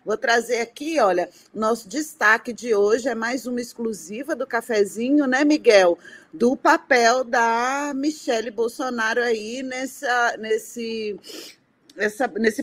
Vou trazer aqui, olha, nosso destaque de hoje é mais uma exclusiva do cafezinho, né, Miguel? Do papel da Michele Bolsonaro aí nesse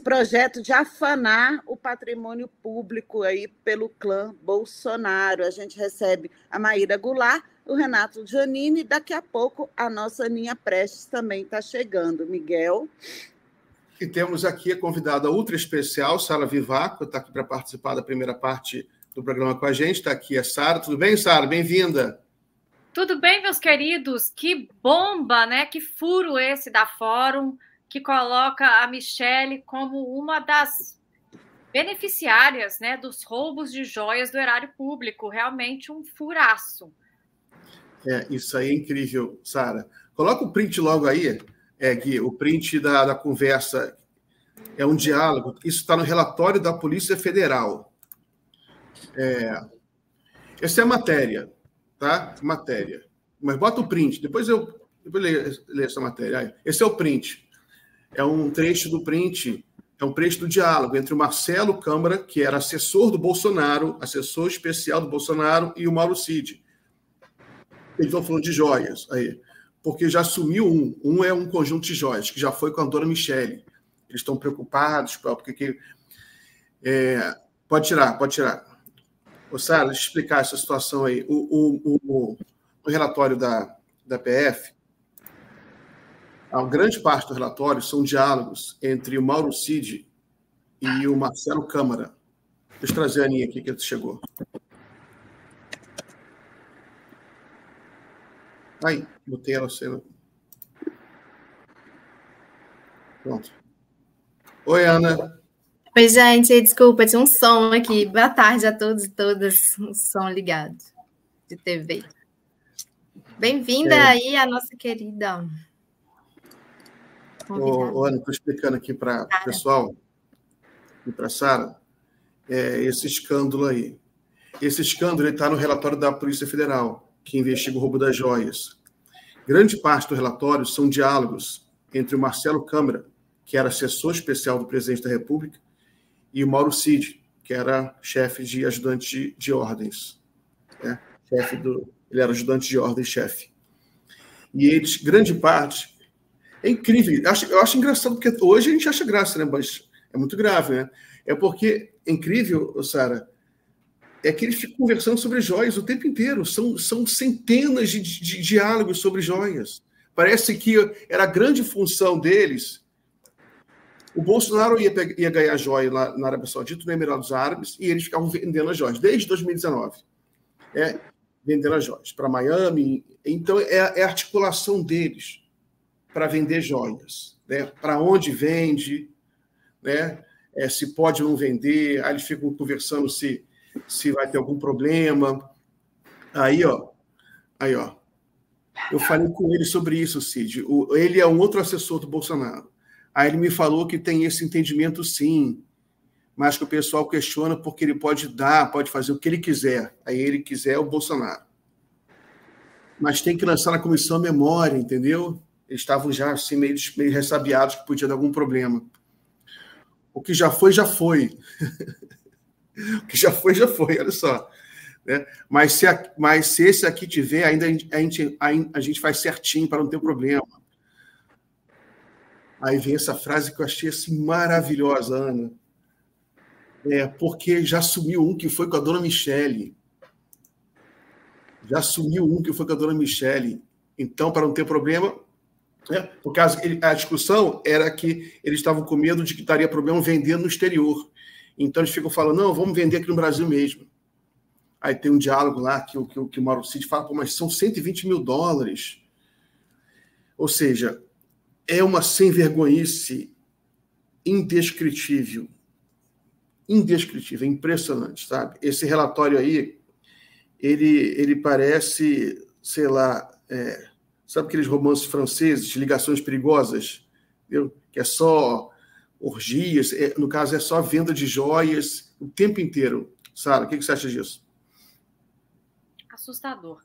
projeto de afanar o patrimônio público aí pelo clã Bolsonaro. A gente recebe a Maíra Goulart, o Renato Giannini, e daqui a pouco a nossa Aninha Prestes também está chegando. Miguel. E temos aqui a convidada ultra especial, Sara Vivaco, está aqui para participar da primeira parte do programa com a gente. Está aqui a Sara. Tudo bem, Sara? Bem-vinda. Tudo bem, meus queridos? Que bomba, né? Que furo esse da Fórum, que coloca a Michele como uma das beneficiárias, né, dos roubos de joias do erário público. Realmente um furaço. Isso aí é incrível, Sara. Coloca o print logo aí. Gui, o print da conversa é um diálogo. Isso está no relatório da Polícia Federal. Essa é a matéria, tá? Matéria. Mas bota o print, depois leio essa matéria. Esse é o print. É um trecho do print, é um trecho do diálogo entre o Marcelo Câmara, que era assessor do Bolsonaro, assessor especial do Bolsonaro, e o Mauro Cid. Eles estão falando de joias aí. Porque já sumiu um. Um é um conjunto de joias, que já foi com a dona Michele. Eles estão preocupados, porque... Pode tirar. Ô, Sara, deixa eu explicar essa situação aí. O relatório da PF, a grande parte do relatório são diálogos entre o Mauro Cid e o Marcelo Câmara. Deixa eu trazer a Aninha aqui, que chegou. Aí, botei ela cena. Pronto. Oi, Ana. Oi, gente, desculpa, tinha um som aqui. Boa tarde a todos e todas. Um som ligado de TV. Bem-vinda aí a nossa querida convidada. Ana, estou explicando aqui para o pessoal e para a Sara esse escândalo aí. Esse escândalo está no relatório da Polícia Federal, que investiga o roubo das joias. Grande parte do relatório são diálogos entre o Marcelo Câmara, que era assessor especial do presidente da República, e o Mauro Cid, que era chefe de ajudante de ordens. Né? Ele era ajudante de ordem, chefe. E eles, grande parte... É incrível. Eu acho engraçado, porque hoje a gente acha graça, né? Mas é muito grave, né? É porque é incrível, Sara, é que eles ficam conversando sobre joias o tempo inteiro. São centenas de diálogos sobre joias. Parece que era a grande função deles. O Bolsonaro ia ganhar joia lá na Arábia Saudita, no Emirados Árabes, e eles ficavam vendendo as joias, desde 2019. Vendendo as joias para Miami. Então, é a articulação deles para vender joias. Né? Para onde vende, né? Se pode ou não vender. Aí eles ficam conversando se vai ter algum problema. Aí, ó. Eu falei com ele sobre isso, Cid. Ele é um outro assessor do Bolsonaro. Aí ele me falou que tem esse entendimento, sim, mas que o pessoal questiona porque ele pode fazer o que ele quiser. Aí ele quiser o Bolsonaro. Mas tem que lançar na comissão a memória, entendeu? Eles estavam já assim, meio ressabiados que podia dar algum problema. O que já foi, já foi. O que já foi, já foi, olha só. Né? Mas se esse aqui tiver, ainda a gente faz certinho para não ter problema. Aí vem essa frase que eu achei assim, maravilhosa, Ana. Porque já sumiu um que foi com a dona Michele. Então, para não ter problema... Porque a discussão era que eles estavam com medo de que estaria problema vendendo no exterior. Então, eles ficam falando, não, vamos vender aqui no Brasil mesmo. Aí tem um diálogo lá que o Mauro Cid fala, mas são 120 mil dólares. Ou seja, é uma sem-vergonhice indescritível. Indescritível, é impressionante, sabe? Esse relatório aí, ele parece, sei lá... Sabe aqueles romances franceses, ligações perigosas? Entendeu? Que é só orgias, no caso é só venda de joias o tempo inteiro. Sara, o que você acha disso? Assustador.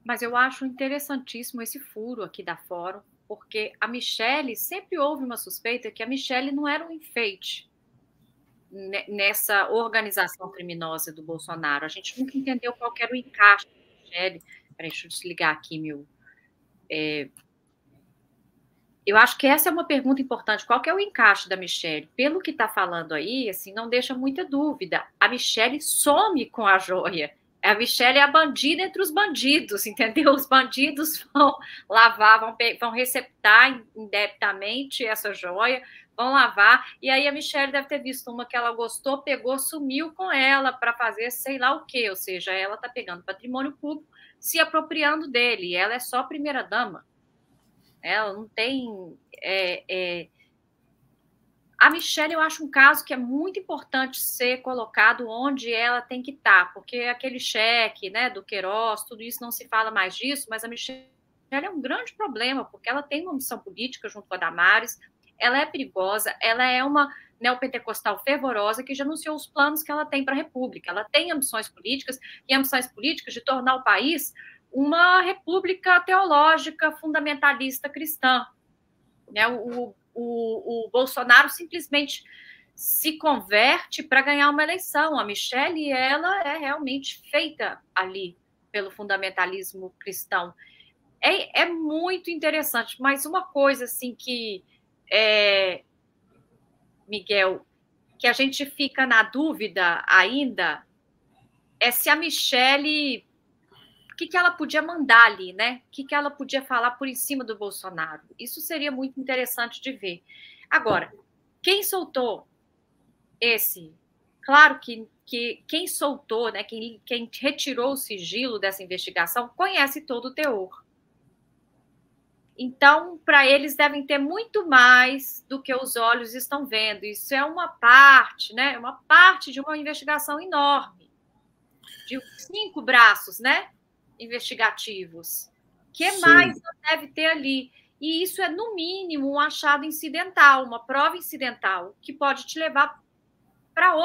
Mas eu acho interessantíssimo esse furo aqui da Fórum, porque a Michele, sempre houve uma suspeita que a Michele não era um enfeite. nessa organização criminosa do Bolsonaro. A gente nunca entendeu qual era o encaixe da Michelle. Peraí, deixa eu desligar aqui meu... Eu acho que essa é uma pergunta importante. Qual que é o encaixe da Michelle? Pelo que está falando aí, assim, não deixa muita dúvida. A Michelle some com a joia. A Michelle é a bandida entre os bandidos, entendeu? Os bandidos vão lavar, vão receptar indebitamente essa joia, vão lavar, e aí a Michelle deve ter visto uma que ela gostou, pegou, sumiu com ela para fazer sei lá o quê, ou seja, ela está pegando patrimônio público, se apropriando dele, e ela é só primeira-dama. Ela não tem... A Michelle, eu acho um caso que é muito importante ser colocado onde ela tem que estar, porque aquele cheque, né, do Queiroz, tudo isso não se fala mais disso, mas a Michelle é um grande problema, porque ela tem uma missão política junto com a Damares, ela é perigosa, ela é uma neopentecostal fervorosa que já anunciou os planos que ela tem para a República. Ela tem ambições políticas, e ambições políticas de tornar o país uma república teológica fundamentalista cristã. Né? O Bolsonaro simplesmente se converte para ganhar uma eleição. A Michelle, ela é realmente feita ali pelo fundamentalismo cristão. É muito interessante, mas uma coisa assim que, Miguel, que a gente fica na dúvida ainda é se a Michelle... O que ela podia mandar ali, né? O que ela podia falar por em cima do Bolsonaro? Isso seria muito interessante de ver. Agora, quem soltou esse... Claro que quem soltou, né? Quem retirou o sigilo dessa investigação conhece todo o teor. Então, para eles devem ter muito mais do que os olhos estão vendo. Isso é uma parte, né? Uma parte de uma investigação enorme, de 5 braços, né? Investigativos. O que mais não deve ter ali? E isso é, no mínimo, um achado incidental, uma prova incidental, que pode te levar para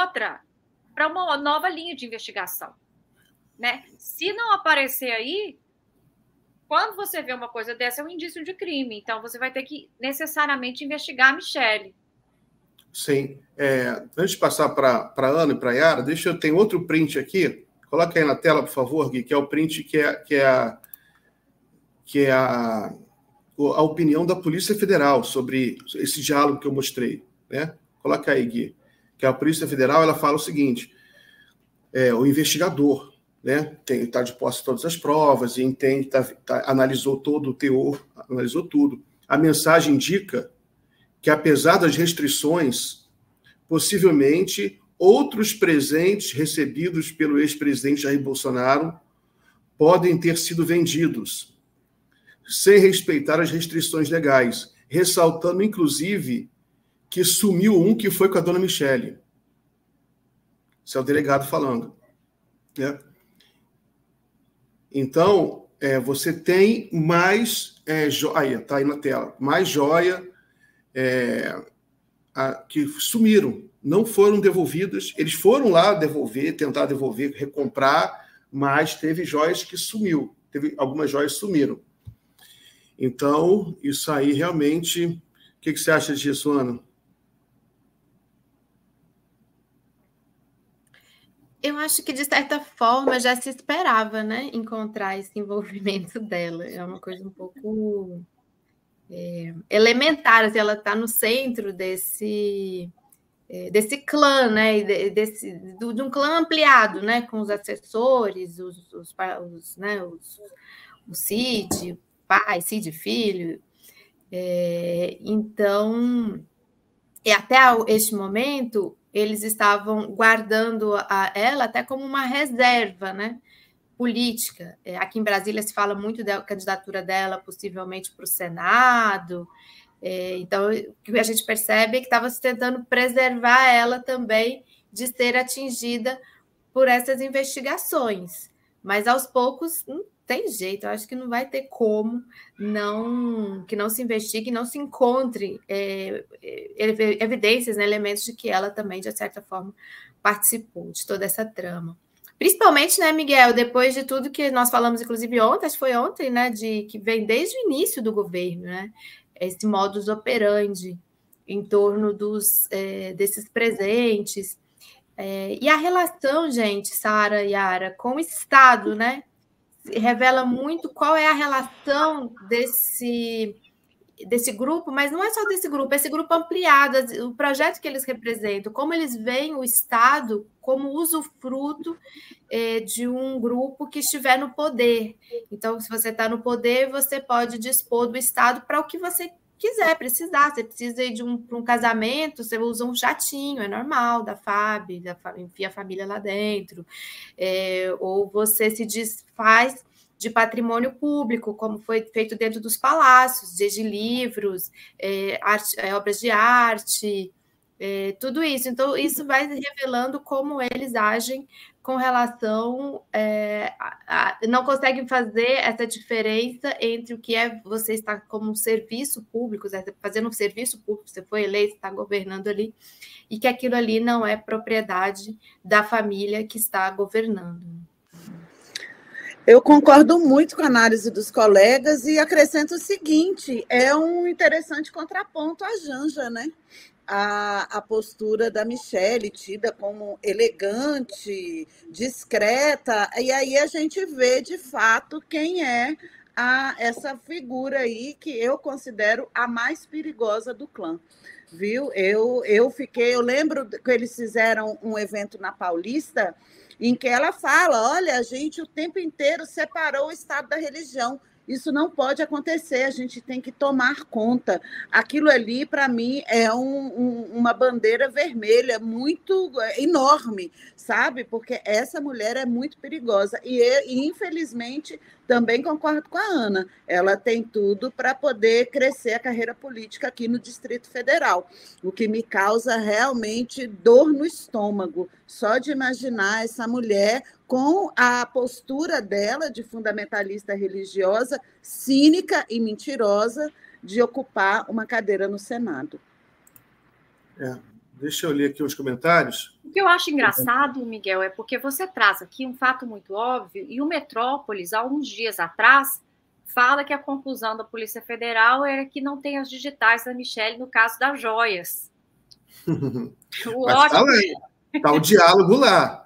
uma nova linha de investigação. Né? Se não aparecer aí, quando você vê uma coisa dessa, é um indício de crime. Então, você vai ter que necessariamente investigar a Michelle. Sim. Antes de passar para a Ana e para a Yara, eu tenho outro print aqui. Coloca aí na tela, por favor, Gui, que é o print que é a opinião da Polícia Federal sobre esse diálogo que eu mostrei. Né? Coloca aí, Gui. Que a Polícia Federal ela fala o seguinte, o investigador, né, está de posse de todas as provas e entende, analisou todo o teor, analisou tudo. A mensagem indica que, apesar das restrições, possivelmente outros presentes recebidos pelo ex-presidente Jair Bolsonaro podem ter sido vendidos, sem respeitar as restrições legais, ressaltando, inclusive, que sumiu um que foi com a dona Michelle. Esse é o delegado falando. Né? Então, você tem mais joia, está aí na tela, mais joia que sumiram, não foram devolvidas. Eles foram lá tentar devolver, recomprar, mas teve joias que sumiu. Algumas joias sumiram. Então, isso aí realmente... O que você acha disso, Ana? Eu acho que, de certa forma, já se esperava, né, encontrar esse envolvimento dela. É uma coisa um pouco elementar, assim, ela está no centro desse clã, né, de um clã ampliado, né, com os assessores, o Cid, pai, Cid filho. Então, até este momento, eles estavam guardando ela até como uma reserva, né, política. Aqui em Brasília se fala muito da candidatura dela, possivelmente para o Senado. Então, o que a gente percebe é que estava se tentando preservar ela também de ser atingida por essas investigações. Mas, aos poucos, não tem jeito. Eu acho que não vai ter como que não se investigue, não se encontre evidências, né, elementos de que ela também, de certa forma, participou de toda essa trama. Principalmente, né, Miguel, depois de tudo que nós falamos, inclusive ontem, acho que foi ontem, né, que vem desde o início do governo, né, esse modus operandi em torno desses presentes. E a relação, gente, Sara e Yara, com o Estado, né? Revela muito qual é a relação desse grupo, mas não é só desse grupo, é esse grupo ampliado, o projeto que eles representam, como eles veem o Estado como usufruto de um grupo que estiver no poder. Então, se você está no poder, você pode dispor do Estado para o que você quiser, precisar. Você precisa ir para um casamento, você usa um jatinho, é normal, da FAB, enfia a família lá dentro. Ou você se desfaz de patrimônio público, como foi feito dentro dos palácios, desde livros, obras de arte, tudo isso. Então, isso vai revelando como eles agem com relação não conseguem fazer essa diferença entre o que é você estar como um serviço público, fazendo um serviço público, você foi eleito, está governando ali, e que aquilo ali não é propriedade da família que está governando. Eu concordo muito com a análise dos colegas e acrescento o seguinte, é um interessante contraponto à Janja, né? A postura da Michelle, tida como elegante, discreta, e aí a gente vê, de fato, quem é essa figura aí que eu considero a mais perigosa do clã. Viu? Eu lembro que eles fizeram um evento na Paulista em que ela fala, olha, a gente o tempo inteiro separou o Estado da religião. Isso não pode acontecer, a gente tem que tomar conta. Aquilo ali, para mim, é uma bandeira vermelha muito enorme, sabe? Porque essa mulher é muito perigosa. E infelizmente, também concordo com a Ana. Ela tem tudo para poder crescer a carreira política aqui no Distrito Federal, o que me causa realmente dor no estômago, só de imaginar essa mulher com a postura dela de fundamentalista religiosa, cínica e mentirosa, de ocupar uma cadeira no Senado. Deixa eu ler aqui os comentários. O que eu acho engraçado, Miguel, é porque você traz aqui um fato muito óbvio, e o Metrópolis, há uns dias atrás, fala que a conclusão da Polícia Federal era que não tem as digitais da Michelle no caso das joias. Está o diálogo lá.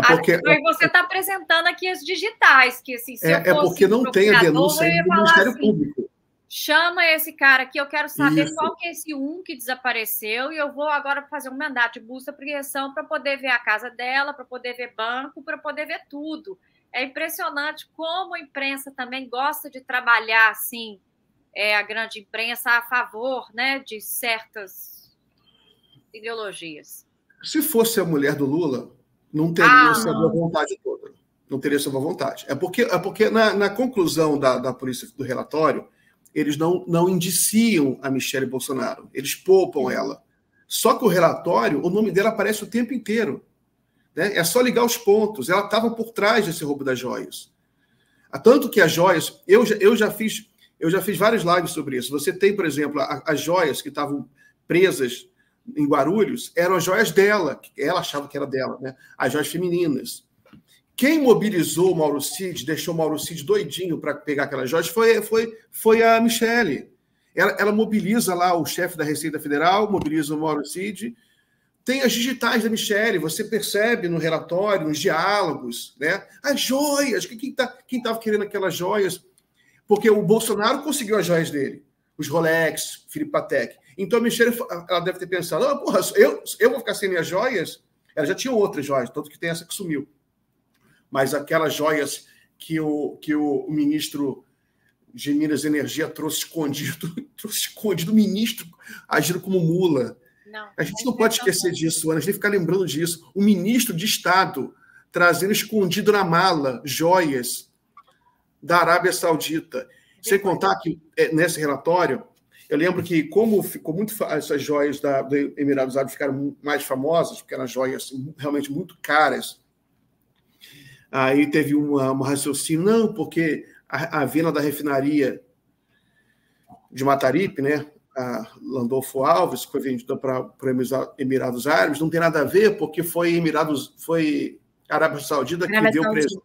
Porque você está apresentando aqui as digitais, que assim, se eu fosse porque não tem a denúncia do Ministério Público. Chama esse cara aqui, eu quero saber qual que é esse que desapareceu, e eu vou agora fazer um mandato de busca e apreensão para poder ver a casa dela, para poder ver banco, para poder ver tudo. É impressionante como a imprensa também gosta de trabalhar assim, a grande imprensa a favor, né, de certas ideologias. Se fosse a mulher do Lula, não teria essa boa vontade toda. Não teria essa boa vontade. É porque na conclusão da polícia do relatório, eles não indiciam a Michelle Bolsonaro. Eles poupam ela. Só que o relatório, o nome dela aparece o tempo inteiro. Né? É só ligar os pontos. Ela estava por trás desse roubo das joias. Tanto que as joias... Eu já fiz vários lives sobre isso. Você tem, por exemplo, as joias que estavam presas em Guarulhos, eram as joias dela, que ela achava que era dela, né? As joias femininas. Quem mobilizou o Mauro Cid, deixou o Mauro Cid doidinho para pegar aquelas joias, foi a Michelle. Ela mobiliza lá o chefe da Receita Federal, mobiliza o Mauro Cid. Tem as digitais da Michelle, você percebe no relatório, nos diálogos, né? As joias, quem estava querendo aquelas joias? Porque o Bolsonaro conseguiu as joias dele, os Rolex, Philippe Patek. Então a Michelle, ela deve ter pensado, eu vou ficar sem minhas joias? Ela já tinha outras joias, tanto que tem essa que sumiu. Mas aquelas joias que o ministro de Minas e Energia trouxe escondido, o ministro agindo como mula. A gente não pode esquecer disso, Ana, a gente tem que ficar lembrando disso. O ministro de Estado trazendo escondido na mala joias da Arábia Saudita. Sem contar que, nesse relatório, eu lembro que, como ficou muito, essas joias do Emirados Árabes ficaram mais famosas, porque eram joias realmente muito caras, aí teve um raciocínio, não, porque a venda da refinaria de Mataripe, né, a Landolfo Alves, que foi vendida para Emirados Árabes, não tem nada a ver, porque foi a Arábia Saudita que deu presente.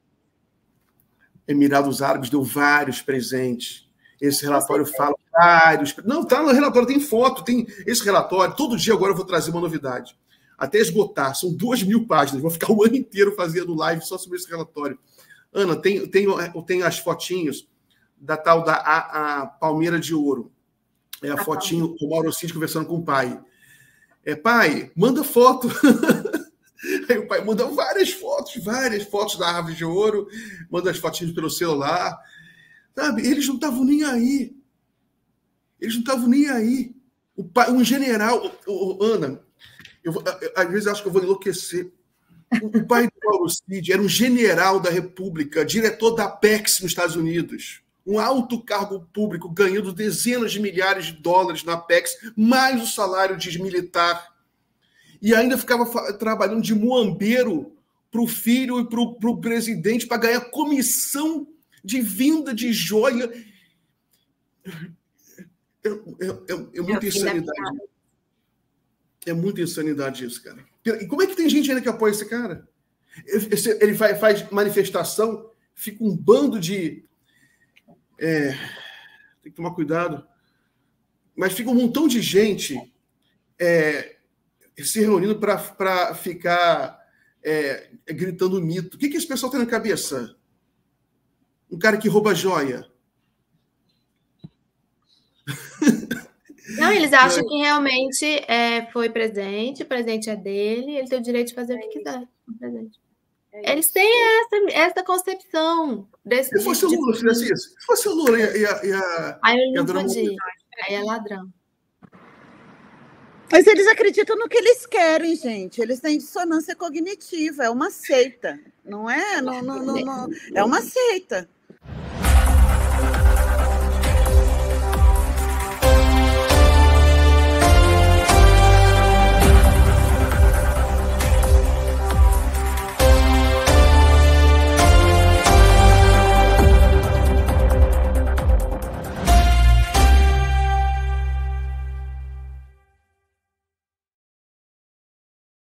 Emirados Árabes deu vários presentes. Esse relatório fala vários... Não, tá no relatório, tem foto, tem esse relatório. Todo dia agora eu vou trazer uma novidade. Até esgotar. São 2.000 páginas. Vou ficar o ano inteiro fazendo live só sobre esse relatório. Ana, tem as fotinhos da tal da a Palmeira de Ouro. É a fotinho, o Mauro Cid conversando com o pai. Pai, manda foto. Aí o pai manda várias fotos da árvore de ouro, manda as fotinhas pelo celular. Sabe? Eles não estavam nem aí. Um general... Ana, às vezes eu acho que eu vou enlouquecer. O pai do Mauro Cid era um general da República, diretor da Apex nos Estados Unidos. Um alto cargo público, ganhando dezenas de milhares de dólares na Apex, mais o salário de militar. E ainda ficava trabalhando de muambeiro para o filho e para o presidente para ganhar comissão de vinda de joia. É muita insanidade. É muita insanidade isso, cara. E como é que tem gente ainda que apoia esse cara? Ele faz manifestação, fica um bando de... tem que tomar cuidado. Mas fica um montão de gente se reunindo para ficar gritando mito. O que esse pessoal tem na cabeça? Um cara que rouba joia. Não, eles acham que realmente foi presente, o presente é dele, ele tem o direito de fazer o que quiser com o presente. Eles têm essa concepção. Se fosse o Lula, fizesse isso. Se fosse o Lula aí ele não podia. Aí é ladrão. Mas eles acreditam no que eles querem, gente. Eles têm dissonância cognitiva. É uma seita. Não é? Não, é uma seita.